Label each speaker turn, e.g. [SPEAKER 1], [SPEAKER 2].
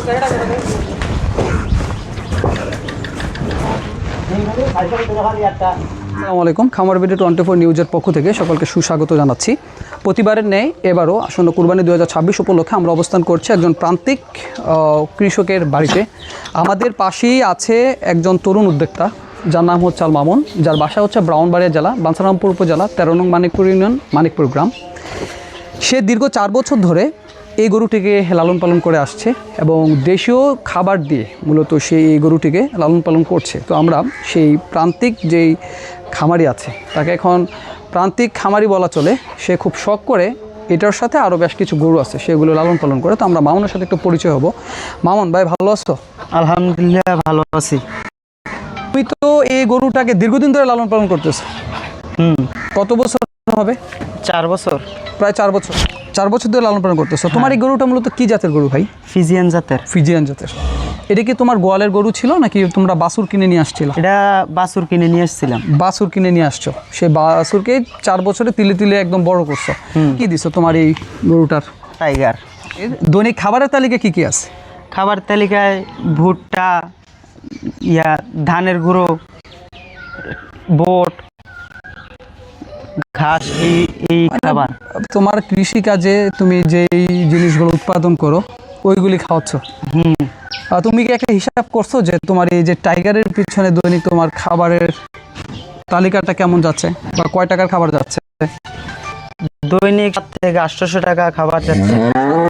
[SPEAKER 1] আসসালামু আলাইকুম। খামার ভিডিও 24 নিউজের পক্ষ থেকে সকলকে সুস্বাগত জানাচ্ছি। প্রতিবারের ন্যায় এবারও আসন্ন কুরবানি 2026 উপলক্ষে আমরা অবস্থান করছি একজন প্রান্তিক কৃষকের বাড়িতে। আমাদের পাশেই আছে একজন তরুণ উদ্যোক্তা যার নাম হচ্ছে আল মামুন, যার বাসা হচ্ছে ব্রাহ্মণবাড়িয়া জেলা বাঞ্ছারামপুর উপজেলা 13 নং মানিকপুর ইউনিয়ন মানিকপুর গ্রাম। সে দীর্ঘ 4 বছর ধরে এই গরুটিকে লালন পালন করে আসছে এবং দেশীয় খাবার দিয়ে মূলত সেই এই গরুটিকে লালন পালন করছে। তো আমরা সেই প্রান্তিক যেই খামারি আছে তাকে এখন প্রান্তিক খামারি বলা চলে। সে খুব শখ করে এটার সাথে আরও বেশ কিছু গরু আছে সেগুলো লালন পালন করে। তো আমরা মামুনের সাথে একটু পরিচয় হব। মামুন ভাই, ভালো আছো?
[SPEAKER 2] আলহামদুলিল্লাহ ভালো আছি।
[SPEAKER 1] তুমি তো এই গরুটাকে দীর্ঘদিন ধরে লালন পালন করতেছো। কত বছর হবে?
[SPEAKER 2] 4 বছর।
[SPEAKER 1] প্রায় 4 বছর। 4 বছর ধরে লালন পালন করতেছো। তোমার এই গরুটা মূলত কি জাতের গরু ভাই?
[SPEAKER 2] ফিজিয়ান জাতের।
[SPEAKER 1] ফিজিয়ান জাতের। এটা কি তোমার গোয়ালের গরু ছিল নাকি তোমরা বাছুর কিনে নিয়ে আসছিল?
[SPEAKER 2] এটা বাছুর কিনে নিয়ে এসেছিলাম।
[SPEAKER 1] বাছুর কিনে নিয়ে আসছো, সেই বাছুরকে 4 বছরে তিলে তিলে একদম বড় করছো। কি দিছো তোমার এই গরুটার?
[SPEAKER 2] টাইগার।
[SPEAKER 1] দৈনিক খাবারের তালিকা কি কি আছে?
[SPEAKER 2] খাবার তালিকায় ভুট্টা, ধানের গুঁড়ো, বোট, ঘাস, এই খাবার।
[SPEAKER 1] তোমার কৃষি কাজে তুমি যেই জিনিসগুলো উৎপাদন করো ওইগুলি খাওয়াচ্ছ। তুমি কি একটা হিসাব করছো যে তোমার এই যে টাইগারের পিছনে দৈনিক তোমার খাবারের তালিকাটা কেমন যাচ্ছে বা কয় টাকার খাবার যাচ্ছে?
[SPEAKER 2] দৈনিক 700 থেকে 800 টাকা খাবার যাচ্ছে।